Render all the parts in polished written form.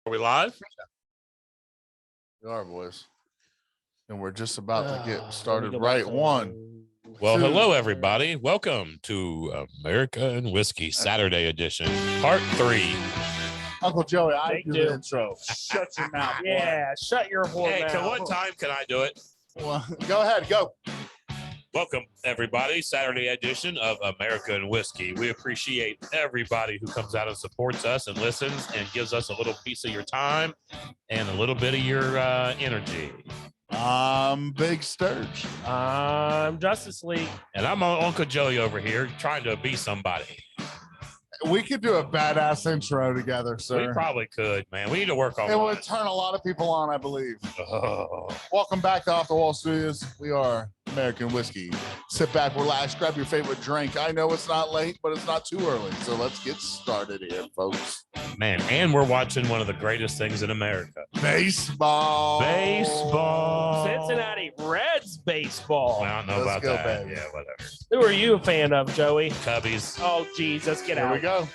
Are we live? We are, boys. And we're just about to get started go right back to- one. Well, Two. hello, everybody. Welcome to America and Whiskey Saturday edition, part 3. Uncle Joey, I Thank do you. the intro. Shut your mouth. boy. Yeah, shut your whore Hey, mouth. to what time can I do it? Well, go ahead, go. Welcome, everybody. Saturday edition of America and Whiskey. We appreciate everybody who comes out and supports us and listens and gives us a little piece of your time and a little bit of your energy. I'm Big Sturge. I'm Justice League. And I'm Uncle Joey over here trying to be somebody. We could do a badass intro together, sir. We probably could, man. We need to work on It would that. turn a lot of people on, I believe. Oh. Welcome back to Off the Wall Studios. We are American Whiskey. Sit back, relax, grab your favorite drink. I know it's not late, but it's not too early. So let's get started here, folks. Man, and we're watching one of the greatest things in America. Baseball. Baseball. Cincinnati Reds baseball. I don't know Let's about go, that. baby. Yeah, whatever. Who are you a fan of, Joey? Cubbies. Oh, geez, let's get Here out. we go.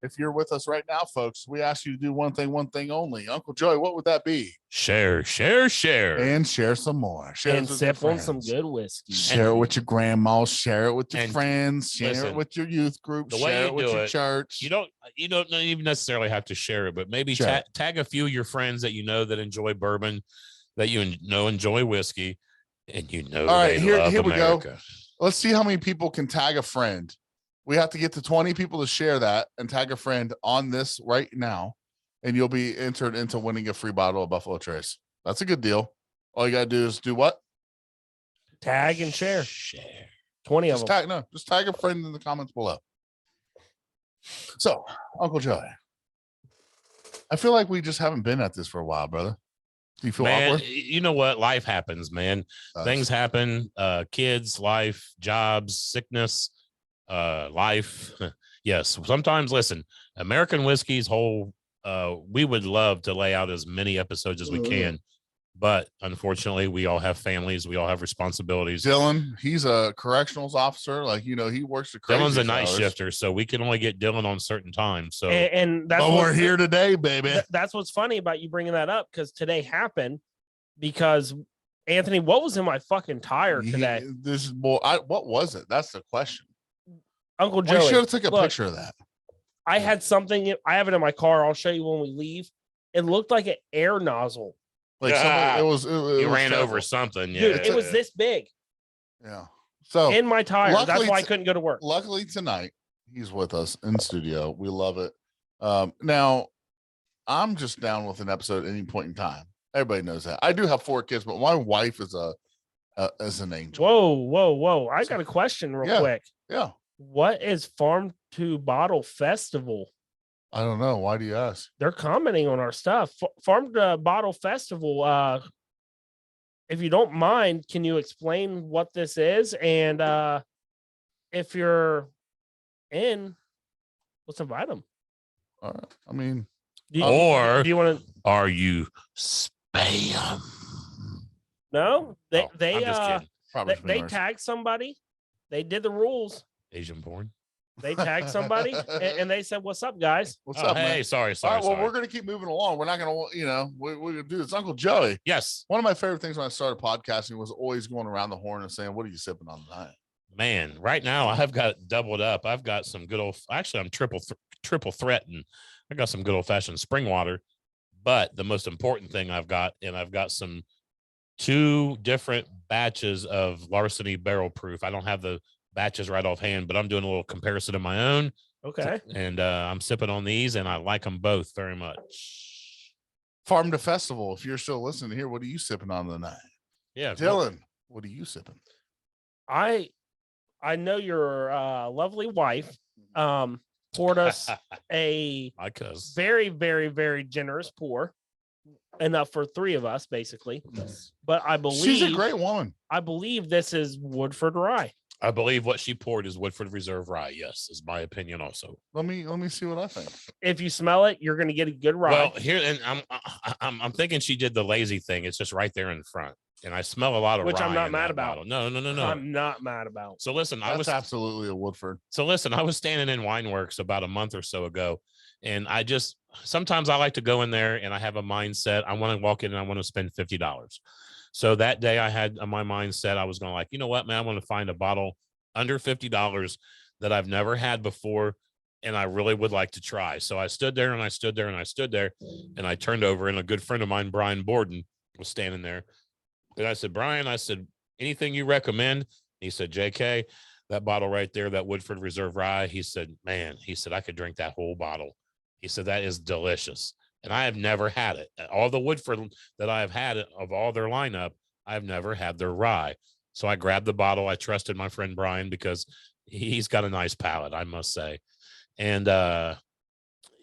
If you're with us right now, folks, we ask you to do one thing only. Uncle Joey, what would that be? Share, share, share. And share some more. Share And it with sip your on some friends. good whiskey. Share it with your grandma. Share it with your And friends. Share listen, it with your youth group. the way Share you it with do your it, church. You don't even necessarily have to share it, but maybe Share tag a few of your friends that you know that enjoy bourbon, that you know enjoy whiskey, and you know All right, they here love we go. America. Let's see how many people can tag a friend. We have to get to 20 people to share that and tag a friend on this right now, and you'll be entered into winning a free bottle of Buffalo Trace. That's a good deal. All you gotta do is do what? Tag and share. Share. 20 of them. Just tag a friend in the comments below. So, Uncle Joey, I feel like we just haven't been at this for a while, brother. Do you feel Man, awkward? you know what? Life happens, man. Things happen. Kids, life, jobs, sickness, life. Yes. Sometimes, listen, American Whiskey's whole, we would love to lay out as many episodes as we can, but unfortunately we all have families, we all have responsibilities. Dylan, he's a correctionals officer. Like, you know, he works the crazy Dylan's a night hours. shifter, so we can only get Dylan on certain times. So And that's But what's- we're here today, baby. That's what's funny about you bringing that up, because today happened because Anthony, what was in my fucking tire today? This is more. What was it? That's the question. Uncle We Joey, should have took a look, picture of that. I had something. I have it in my car. I'll show you when we leave. It looked like an air nozzle. Like Yeah. somebody, it was you was ran terrible. over something. Yeah. Dude, it was this big Yeah. So in my tire. That's luckily why I t- couldn't go to work. luckily tonight he's with us in studio. We love it. Now I'm just down with an episode at any point in time. Everybody knows that. I do have 4 kids, but my wife is an angel. Whoa. I got a question real Yeah. quick. Yeah. What is Farm to Bottle Festival? I don't know. Why do you ask? They're commenting on our stuff. Farm to Bottle Festival. If you don't mind, can you explain what this is? And if you're in, let's invite them. All right. I mean, Do you, Or do you want to? are you spam? No, I'm just they probably they tagged somebody. They did the rules. Asian porn. They tagged somebody and they said, "What's up, guys?" What's Oh, up, hey, man? sorry. All right, well, sorry. we're gonna keep moving along. We're not gonna, we're gonna do this. Uncle Joey. Yes, One of my favorite things when I started podcasting was always going around the horn and saying, "What are you sipping on tonight?" man. Right now, I've got doubled up. I've got some good old. Actually, I'm triple threatened. I got some good old fashioned spring water. But the most important thing I've got some 2 different batches of Larceny Barrel Proof. I don't have the batches right offhand, but I'm doing a little comparison of my own. Okay. And I'm sipping on these, and I like them both very much. Farm to Festival. If you're still listening here, what are you sipping on tonight? Yeah, Dylan, what are you sipping? I know your lovely wife poured us a my cousin. very, very, very generous pour, enough for 3 of us, basically. But I believe She's a great woman. I believe this is Woodford Rye. I believe what she poured is Woodford Reserve Rye. Yes, is my opinion also. Let me see what I think. If you smell it, you're going to get a good rye. Well, here and I'm thinking she did the lazy thing. It's just right there in front, and I smell a lot of Which I'm rye not in mad that about. bottle. No. I'm not mad about. So listen, That's absolutely a Woodford. I was standing in Wineworks about a month or so ago, And sometimes I like to go in there and I have a mindset. I want to walk in and I want to spend $50. So that day I had on my mindset, I was going like, you know what, man, I want to find a bottle under $50 that I've never had before. And I really would like to try. So I stood there and I stood there and I stood there and I turned over and a good friend of mine, Brian Borden, was standing there. And I said, Brian, I said, anything you recommend? He said, JK, that bottle right there, that Woodford Reserve Rye. He said, man, he said, I could drink that whole bottle. He said, that is delicious. And I have never had it. All the Woodford that I have had of all their lineup, I've never had their rye. So I grabbed the bottle. I trusted my friend Brian because he's got a nice palate, I must say. And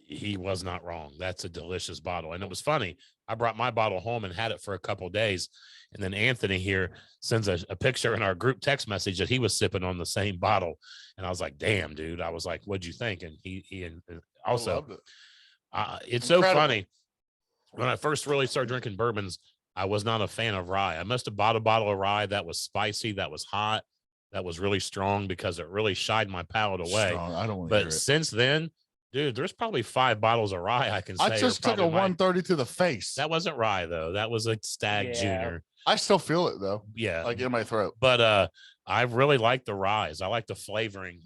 he was not wrong. That's a delicious bottle. And it was funny. I brought my bottle home and had it for a couple of days. And then Anthony here sends a picture in our group text message that he was sipping on the same bottle. And I was like, damn, dude. I was like, what'd you think? And he also, it's so funny. When I first really started drinking bourbons, I was not a fan of rye. I must have bought a bottle of rye that was spicy, that was hot, that was really strong because it really shied my palate away. Strong. I don't want to hear But it. since then, dude, there's probably 5 bottles of rye I can say. I just took a 130 to the face. That wasn't rye though. That was a Stag Yeah. Junior. I still feel it though, Yeah. like in my throat. But I really like the ryes. I like the flavoring.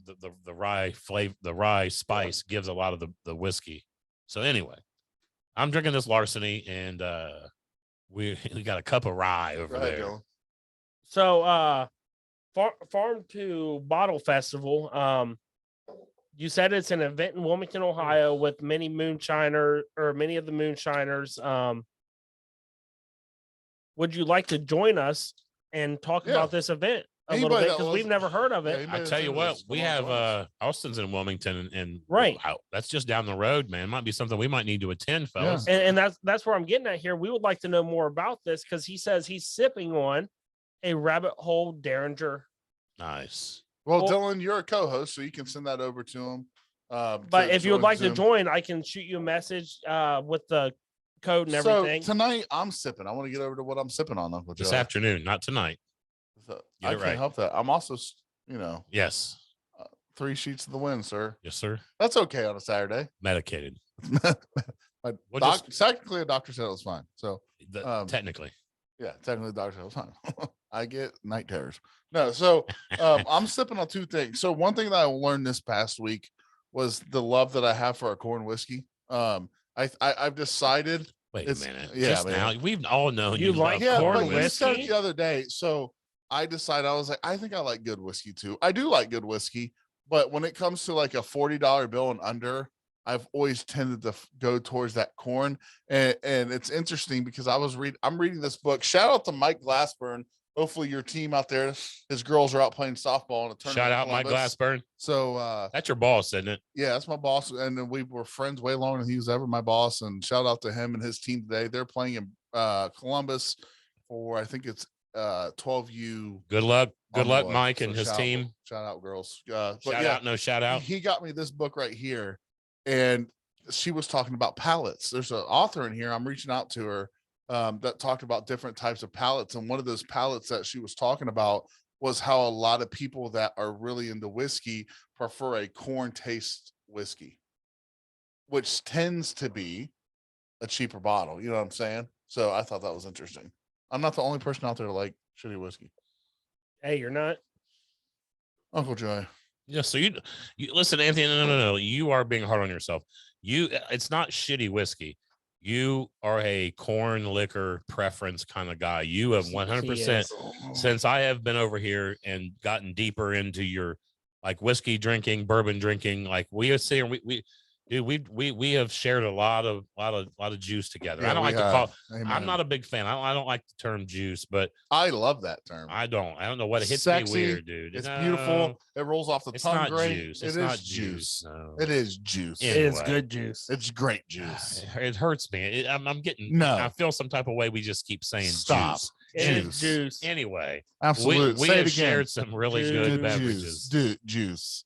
The rye flavor, the rye spice gives a lot of the whiskey. So anyway, I'm drinking this Larceny and we got a cup of rye over Go ahead, there. Dylan. So Farm to Bottle Festival. You said it's an event in Wilmington, Ohio, with many of the moonshiners. Would you like to join us and talk Yeah. about this event a little Anybody bit? that Because we've was- never heard of Yeah, it. anybody I that's tell you into what, this, we come on, have join us. Austin's in Wilmington and Right. wow, that's just down the road, man. Might be something we might need to attend, fellas. And that's where I'm getting at here. We would like to know more about this because he says he's sipping on a Rabbit Hole Derringer. Nice. Well, Well- Dylan, you're a co-host, so you can send that over to him. But if you would like to Zoom. join, I can shoot you a message with the code and everything. So tonight I'm sipping. I want to get over to what I'm sipping on, Uncle Joe. This afternoon, not tonight. So Get I it can't right. help that. I'm also, Yes. 3 sheets of the wind, sir. Yes, sir. That's okay on a Saturday. Medicated. My We'll technically, a doctor said it was fine. So Technically. yeah, technically, the doctor said it was fine. I get night terrors. No, so I'm sipping on 2 things. So one thing that I learned this past week was the love that I have for a corn whiskey. I've decided. Wait It's- a minute. yeah, Just man. now, we've all known You you like love Yeah, corn but you said it whiskey? the other day. So I decided, I was like, I think I like good whiskey too. I do like good whiskey, but when it comes to like a $40 bill and under, I've always tended to go towards that corn. And it's interesting because I'm reading this book. Shout out to Mike Glassburn. Hopefully your team out there, his girls are out playing softball in a tournament. Shout in out Mike Columbus. Glassburn. So That's your boss, isn't it? yeah, that's my boss. And then we were friends way longer than he was ever my boss. And shout out to him and his team today. They're playing in Columbus for, I think it's 12U. Good luck. Good luck, Envelope. Mike So and his shout- team. Shout out, girls. But Shout yeah, out, no shout out. he got me this book right here, and she was talking about palettes. There's an author in here. I'm reaching out to her that talked about different types of palettes, and one of those palettes that she was talking about was how a lot of people that are really into whiskey prefer a corn taste whiskey, which tends to be a cheaper bottle. You know what I'm saying? So I thought that was interesting. I'm not the only person out there to like shitty whiskey. Hey, you're not. Uncle Joy. Yeah. So you listen, Anthony. No. You are being hard on yourself. It's not shitty whiskey. You are a corn liquor preference kind of guy. You have 100%. Since I have been over here and gotten deeper into your like whiskey drinking, bourbon drinking, like we are saying, we have shared a lot of juice together. Yeah, I don't we like to have. call. Amen. I'm not a big fan. I don't like the term juice, but I love that term. I don't know what it hits Sexy, me weird, dude. It's No, beautiful. It rolls off the It's tongue not great. juice. It It's is not juice. No. It is juice. Yeah. It is Anyway. good juice. It's great juice. It hurts me. I'm getting. No. I feel some type of way. We just keep saying Stop. juice. It is Juice. juice. Anyway, Absolutely. we Say have it again. shared some really Juice. good Juice. beverages. Juice.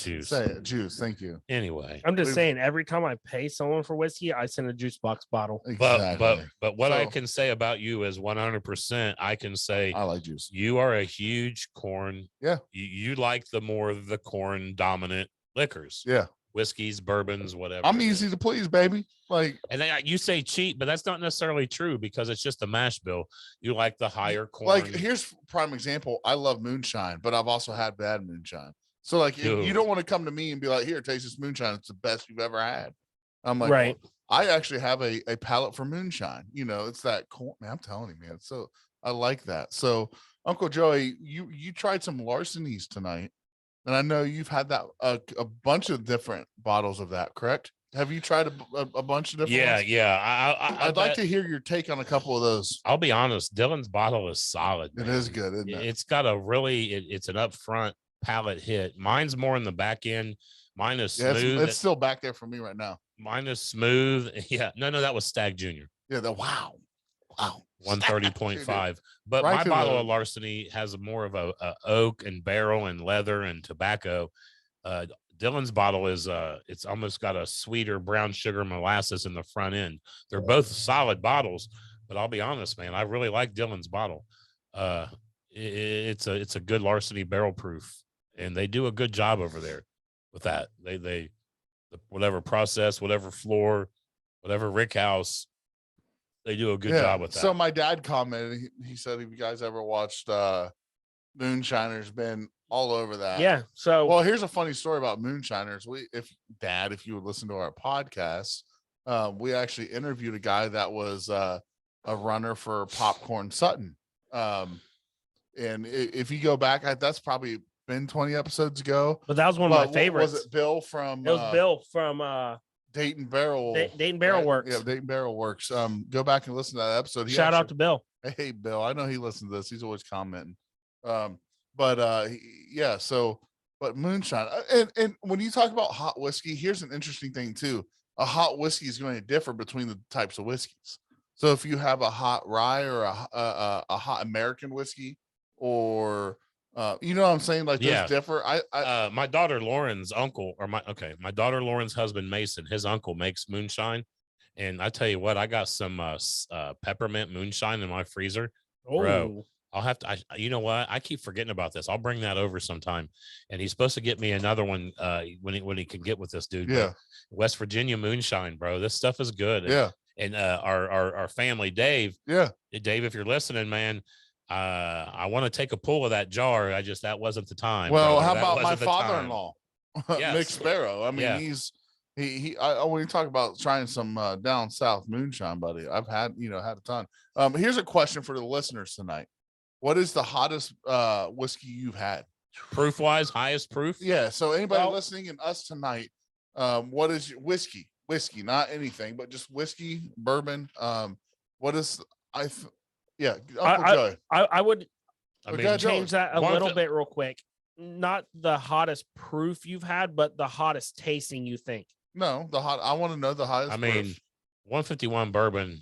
Juice. Say it. Juice. Thank you. Anyway, I'm just We've- saying, every time I pay someone for whiskey, I send a juice box bottle. Exactly. but what I So- can say about you is 100%. I can say I like juice. you are a huge corn. Yeah. You like the more of the corn dominant liquors. Yeah. whiskeys, bourbons, whatever. I'm it easy is. to please, baby. Like, And then you say cheap, but that's not necessarily true because it's just a mash bill. You like the higher corn. here's prime example. I love moonshine, but I've also had bad moonshine. So like, if you Dude. don't want to come to me and be like, here, taste this moonshine. It's the best you've ever had. I'm like, Right. well, I actually have a palate for moonshine. You know, it's that corn. Man, I'm telling you, man. So I like that. So Uncle Joey, you tried some Larcenies tonight, and I know you've had that a bunch of different bottles of that. Correct? Have you tried a bunch of different? Yeah, ones? yeah. I'd like to hear your take on a couple of those. I'll be honest. Dylan's bottle is solid. It man. is good, isn't it? It's got a really. It's an upfront palate hit. Mine's more in the back end. Mine is Yeah, smooth. it's still back there for me right now. Mine is smooth. Yeah. No, that was Stag Junior. Yeah, wow. 130.5. But Right my to bottle the- of Larceny has more of a oak and barrel and leather and tobacco. Dylan's bottle is it's almost got a sweeter brown sugar molasses in the front end. They're both solid bottles, but I'll be honest, man, I really like Dylan's bottle. It's a good Larceny barrel proof, and they do a good job over there with that. They whatever process, whatever floor, whatever rick house, they do a good job with that. So my dad commented, he said, have you guys ever watched Moonshiners? Been all over that. Yeah. So Well, here's a funny story about Moonshiners. If you would listen to our podcast, we actually interviewed a guy that was a runner for Popcorn Sutton. And if you go back, that's probably been 20 episodes ago. but that was one of my favorites. Was it Bill from It was Bill from Dayton Barrel? Dayton Barrel right? Works. Yeah, Dayton Barrel Works. Go back and listen to that episode. Shout out to Bill. Hey Bill, I know he listens to this. He's always commenting. But moonshine. And when you talk about hot whiskey, here's an interesting thing too. A hot whiskey is going to differ between the types of whiskeys. So if you have a hot rye or a hot American whiskey, or you know what I'm saying, like those Yeah. differ. My daughter Lauren's uncle, or my daughter Lauren's husband Mason, his uncle makes moonshine, and I tell you what, I got some peppermint moonshine in my freezer. Bro. Oh, I'll have to. You know what? I keep forgetting about this. I'll bring that over sometime. And he's supposed to get me another one when he can get with this dude. Yeah. But West Virginia moonshine, bro. This stuff is good. Yeah. And our family, Dave. Yeah. Dave, if you're listening, man, I want to take a pull of that jar. That wasn't the time. Well, brother. how That about my wasn't the time. father-in-law, Yes. Nick Sparrow? I mean, Yeah. when you talk about trying some down south moonshine, buddy, I've had a ton. Here's a question for the listeners tonight. What is the hottest whiskey you've had? Proof wise, highest proof. Yeah. So anybody Well- listening and us tonight, what is your whiskey, not anything, but just whiskey, bourbon. What is Uncle Joe? I would I Okay, mean, Joe. change that a one little th- bit real quick. Not the hottest proof you've had, but the hottest tasting you think. No, I want to know the highest. I mean, proof. 151 bourbon.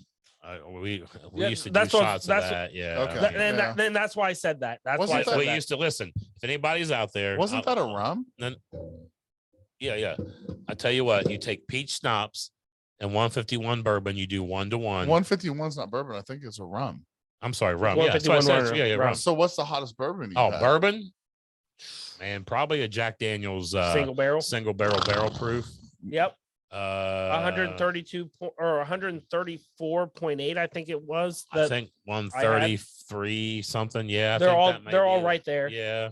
We Yeah, used to do that's what- shots of that's what- that. Yeah. Okay. I mean, Then that's why I said that. That's Wasn't why I that- said we that. used to listen. If anybody's out there, Wasn't that a rum? Yeah. I tell you what, you take peach schnapps and 151 bourbon. You do 1-to-1. 151's not bourbon. I think it's a rum. I'm sorry, rum. Yeah, that's what I 151 said. were Yeah, rum. rum. So what's the hottest bourbon? You've Oh, had? bourbon. Man, probably a Jack Daniel's Single barrel. single barrel proof. Yep. 132 or 134.8, I think it was. I think 133 something. Yeah, I they're think all that may they're all be it. right there. Yeah.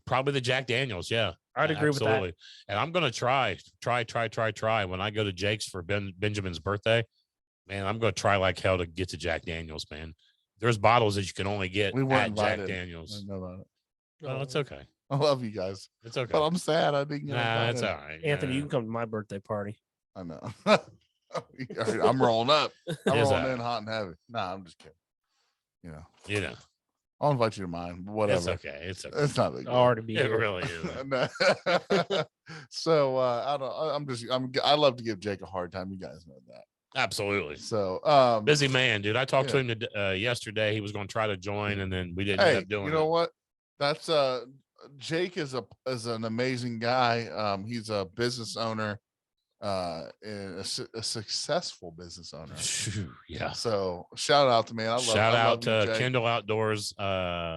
Probably the Jack Daniels. Yeah, I'd agree with that. And I'm gonna try when I go to Jake's for Benjamin's birthday. Man, I'm gonna try like hell to get to Jack Daniels. Man, there's bottles that you can only get We weren't at Jack invited. Daniels. I know about it. Oh, it's okay. I love you guys, It's okay. but I'm sad I didn't get Nah, it's invited. all right. Anthony, Yeah. you can come to my birthday party. I know. I'm rolling up. I'm It's rolling all in right. hot and heavy. Nah, I'm just kidding. You know, I'll invite you to mine. Whatever. it's okay. It's okay. It's not a big I'll deal. already be It here. really is. No. So I love to give Jake a hard time. You guys know that. Absolutely. So Busy man, dude. I talked to Yeah. him yesterday. He was going to try to join, and then we didn't end hey, up doing you know it. what? That's Jake is an amazing guy. He's a business owner, and a successful business owner. Phew, yeah. So shout out to me. Shout out you, to Jake. Kendall Outdoors,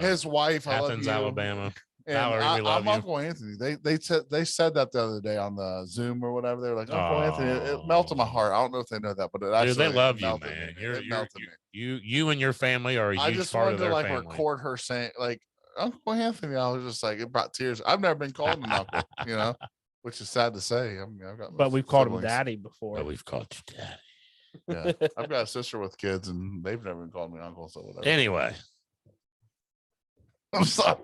His wife, I love Athens, you. Alabama. And Valerie, we love I'm you. Uncle Anthony. They said that the other day on the Zoom or whatever. They're like Uncle Anthony. It melted my Aw. heart. I don't know if they know that, but it Dude, actually they love you, melted man. me. You're, It melted me. you and your family are a I huge just part wanted of to their like family. record her saying like Uncle Anthony. I was just like it brought tears. I've never been called an uncle, which is sad to say. I mean, I've got But we've called him siblings. daddy before. But we've called you daddy. Yeah, I've got a sister with kids, and they've never been called me uncle. So whatever. Anyway, I'm sorry.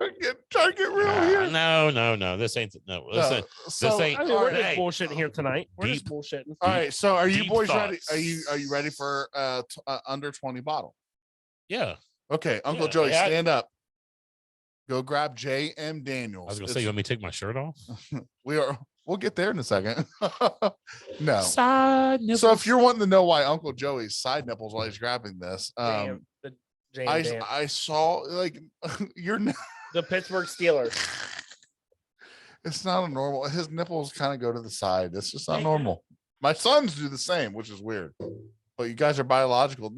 Trying to get real here. no. This ain't no. Listen, So, ain't- I mean, we're just Hey, bullshitting here tonight. We're just deep- bullshitting. all right. So, are you deep boys thoughts. ready? Are you ready for under 20 bottle? yeah. Okay, Uncle Yeah, Joey, yeah. stand up. Go grab J.M. Daniels. I was gonna say, you want me to take my shirt off? We'll get there in a second. No. Side So if you're wanting to know why Uncle Joey's side nipples while he's grabbing this, Jam, the jam dance. I saw like you're The Pittsburgh Steelers. it's not a normal. His nipples kind of go to the side. It's just not normal. My sons do the same, which is weird. But you guys are biological.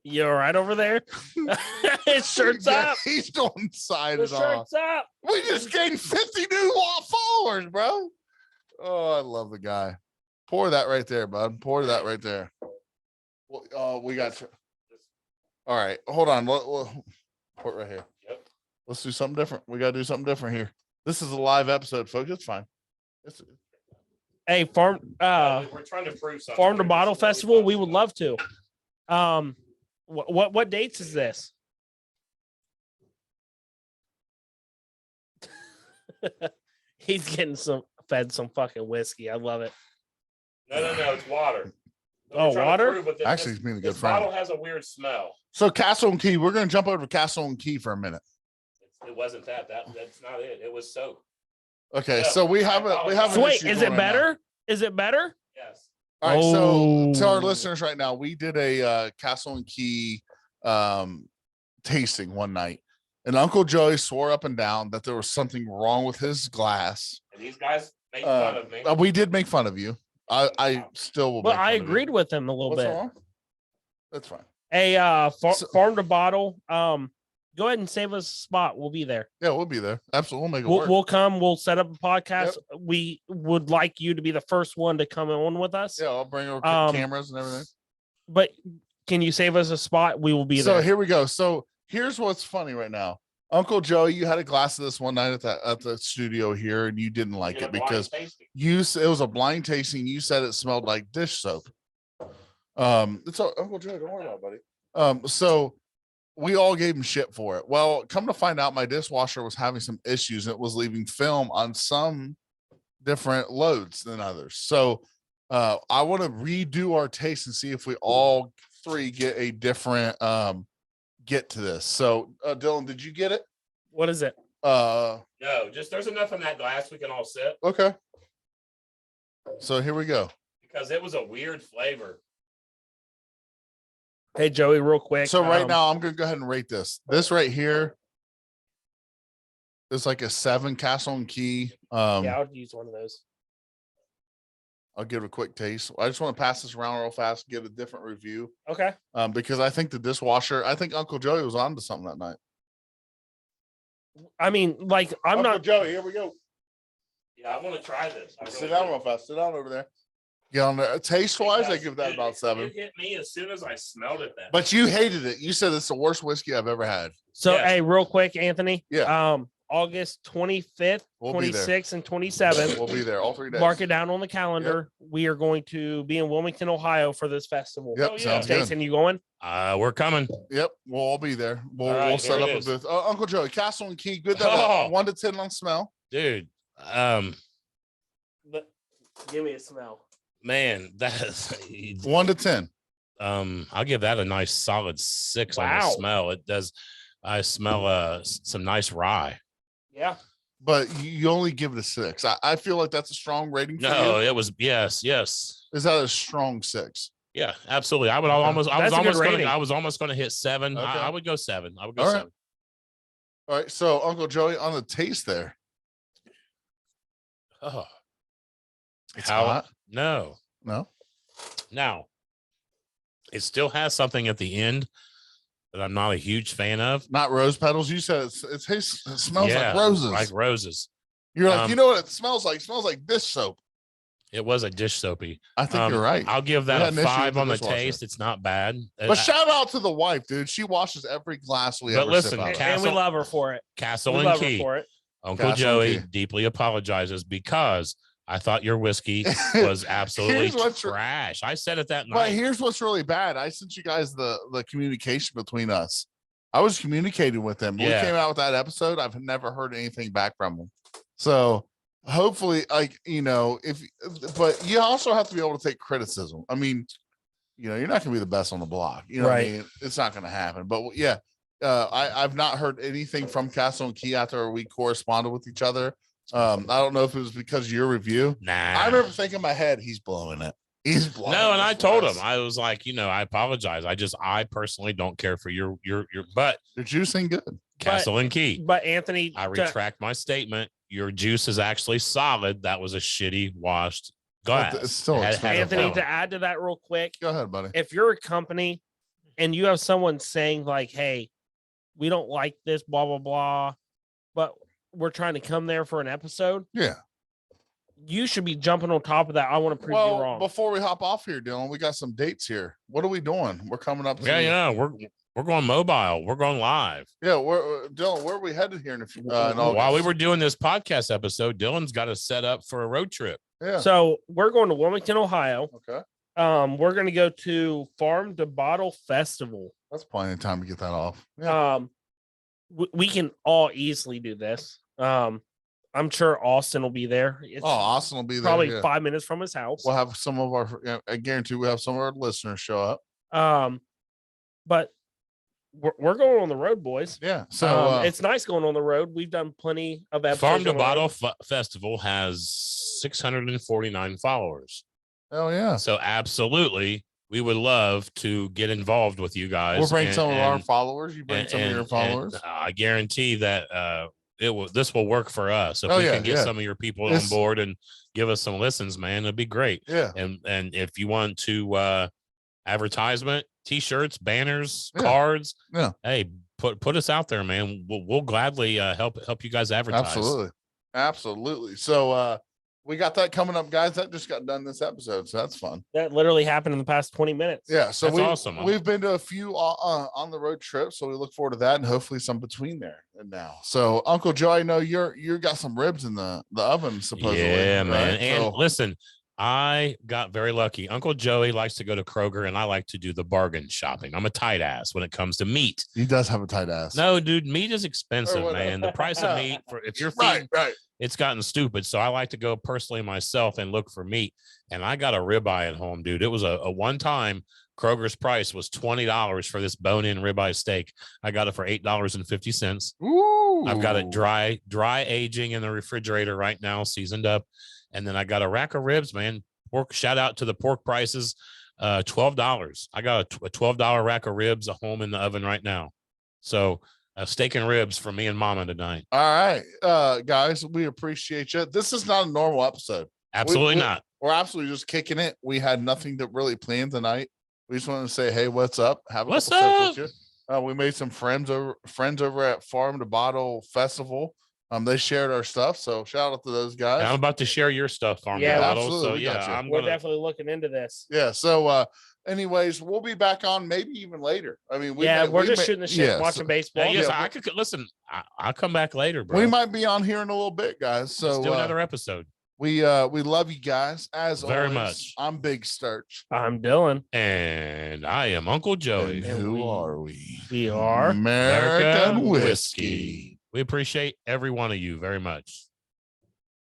You all right over there? His shirt's Yeah, up. He's doing side The and off. shirt's up. We just gained 50 new followers, bro. Oh, I love the guy. Pour that right there, bud. Pour that right there. Well, we got. All right, hold on. Pour it right here. Yep. Let's do something different. We got to do something different here. This is a live episode, folks. It's fine. Hey, farm we're trying to prove something. farm to here. bottle This is what we festival. thought We would about. love to. What dates is this? He's getting fed some fucking whiskey. I love it. No, it's water. Oh, We're trying to water? prove with this- Actually, he's being a good this friend. bottle has a weird smell. So Castle and Key, we're going to jump over to Castle and Key for a minute. It wasn't that. That's not it. It was soap. Okay, Yeah, so we have I an So wait, issue is going it right now. better? Is it better? Yes. All right, so to our Oh. listeners right now, we did a Castle and Key tasting one night, and Uncle Joey swore up and down that there was something wrong with his glass. And these guys made fun of me. We did make fun of you. I still will. But make I fun of you. agreed with him a little What's bit. wrong? That's fine. Hey, So- farm to bottle. Go ahead and save us a spot. We'll be there. Yeah, we'll be there. Absolutely, we'll make it work. We'll come. We'll set up a podcast. We would like you to be the first one to come on with us. Yeah, I'll bring over Um, cameras and everything. But can you save us a spot? We will be So there. here we go. So here's what's funny right now. Uncle Joey, you had a glass of this one night at the studio here, and you didn't like Get a it blind because tasting. it was a blind tasting. You said it smelled like dish soap. It's Uncle Joey, don't worry about it, buddy. So we all gave him shit for it. Well, come to find out, my dishwasher was having some issues. And it was leaving film on some different loads than others. So I want to redo our taste and see if we all three get a different get to this. So Dylan, did you get it? What is it? No, just there's enough in that glass we can all sip Okay. So here we go. because it was a weird flavor. Hey, Joey, real quick. So right now I'm gonna go ahead and rate this. This right here is like a 7 Castle and Key. yeah, I'll use one of those. I'll give it a quick taste. I just want to pass this around real fast, give a different review. Okay. Because I think the dishwasher, I think Uncle Joey was on to something that night. I mean, like, I'm Uncle not. Joey, here we go. Yeah, I want to try this. I Sit really down do. real fast. Sit down over there. Get on there. Taste wise, I Because give that it- about 7. It hit me as soon as I smelled it. That But you hated it. You said it's the worst whiskey I've ever had. So, Yeah. hey, real quick, Anthony. Yeah. August 25th, We'll be there. 26th, and 27th. We'll be there all 3 days. Mark it down on the calendar. We are going to be in Wilmington, Ohio for this festival. Yep, Oh, yeah. sounds good. Jason, you going? we're coming. Yep, we'll all be there. We'll, All right, we'll set here up it a is. booth. Uncle Joey, Castle and Key, good. That Oh. 1 to 10 on smell. Dude. But give me a smell. Man, that is 1 to 10. I'll give that a nice solid 6 on the Wow. smell. It does. I smell some nice rye. Yeah. But you only give it a 6. I feel like that's a strong rating for No, you. it was yes. Is that a strong 6? Yeah, absolutely. I would Okay. almost That's a good rating. I was almost gonna hit 7. Okay. I would go 7. I would go All right. 7. All right. So Uncle Joey, on the taste there. Oh, It's how hot. no. No. Now, it still has something at the end that I'm not a huge fan of. Not rose petals. You said it smells Yeah, like roses. Like roses. You're like, you um, know what it smells like? It smells like dish soap. It was a dish soapy. I think you're right. I'll give We that had a an issue with 5 the on the dishwasher. taste. It's not bad. But shout out to the wife, dude. She washes every glass we But ever listen, sip out of. And we Castle- love her for it. Castle We and love her Key. for it. Uncle Castle and Joey Key. deeply apologizes because I thought your whiskey was absolutely Here's what's r- trash. I said it that But night. here's what's really bad. I sent you guys the communication between us. I was communicating with them. When Yeah. we came out with that episode, I've never heard anything back from them. So hopefully, like, but you also have to be able to take criticism. I mean, you're not gonna be the best on the block. You know what I Right. mean? It's not gonna happen. But yeah, I've not heard anything from Castle and Key after we corresponded with each other. I don't know if it was because of your review. Nah. I remember thinking in my head, he's blowing it. He's blowing No, and it I for told him, us. I was like, I apologize. I personally don't care for your but Your juice ain't good. Castle and Key. But Anthony, I retract my statement. Your juice is actually solid. That was a shitty washed glass. it's still It had expensive. a Anthony, film. to add to that real quick, Go ahead, buddy. if you're a company and you have someone saying like, "Hey, we don't like this, blah blah blah," but we're trying to come there for an episode, Yeah. you should be jumping on top of that. I want to prove you Well, wrong. before we hop off here, Dylan, we got some dates here. What are we doing? We're coming up. To Yeah, we're going mobile. We're going live. Yeah. Dylan, where are we headed here in a few? In While we August? were doing this podcast episode, Dylan's got us set up for a road trip. Yeah. So we're going to Wilmington, Ohio. Okay. We're going to go to Farm to Bottle Festival. That's plenty of time to get that off. Yeah. We can all easily do this. I'm sure Austin will be there. It's Austin will be there. probably yeah. 5 minutes from his house. We'll have some of our. I guarantee we have some of our listeners show up. But we're going on the road, boys. Yeah. So It's nice going on the road. We've done plenty of episodes. Farm to on the road. Bottle Festival has 649 followers. hell yeah. So absolutely, we would love to get involved with you guys. We'll bring some of our and- followers. You bring some of your followers. I guarantee that this will work for us. If Oh, we yeah, can get yeah. some of your people It's- on board and give us some listens, man, it'd be great. Yeah. And if you want to advertisement, t-shirts, banners, Yeah. cards, Yeah. hey, put us out there, man. We'll gladly help you guys advertise. Absolutely. So we got that coming up, guys. That just got done this episode, so that's fun. That literally happened in the past 20 minutes. Yeah, so That's awesome. we've been to a few on the road trips, so we look forward to that, and hopefully some between there and now. So Uncle Joe, I know you got some ribs in the oven, supposedly. Yeah, man. right? And So- listen, I got very lucky. Uncle Joey likes to go to Kroger, and I like to do the bargain shopping. I'm a tight ass when it comes to meat. he does have a tight ass. No, dude, meat is expensive, whatever. man. The price of meat for if you're feeding, right. it's gotten stupid. So I like to go personally myself and look for meat. And I got a ribeye at home, dude. It was a one-time Kroger's price was $20 for this bone-in ribeye steak. I got it for $8.50. Ooh. I've got it dry aging in the refrigerator right now, seasoned up. And then I got a rack of ribs, man. Pork, shout out to the pork prices. $12. I got a $12 rack of ribs at home in the oven right now. So steak and ribs for me and mama tonight. All right, guys, we appreciate you. This is not a normal episode. Absolutely we- not. We're absolutely just kicking it. We had nothing to really plan tonight. We just wanted to say, hey, what's up? Have a What's couple sips with you. We made some friends over at Farm to Bottle Festival. They shared our stuff, so shout out to those guys. I'm about to share your stuff, Farm Yeah, to Bottle. absolutely, So we got yeah, you. I'm We're gonna. definitely looking into this. Yeah. So, anyways, we'll be back on maybe even later. I mean, We're just shooting the shit, yes. watching baseball. Yes, Yeah, I could listen. I'll come back later, bro. We might be on here in a little bit, guys. So Let's do another episode. we love you guys as Very always. much. I'm Big Sturch. I'm Dylan. And I am Uncle Joey. And And who we- are we? We are American American whiskey. We appreciate every one of you very much.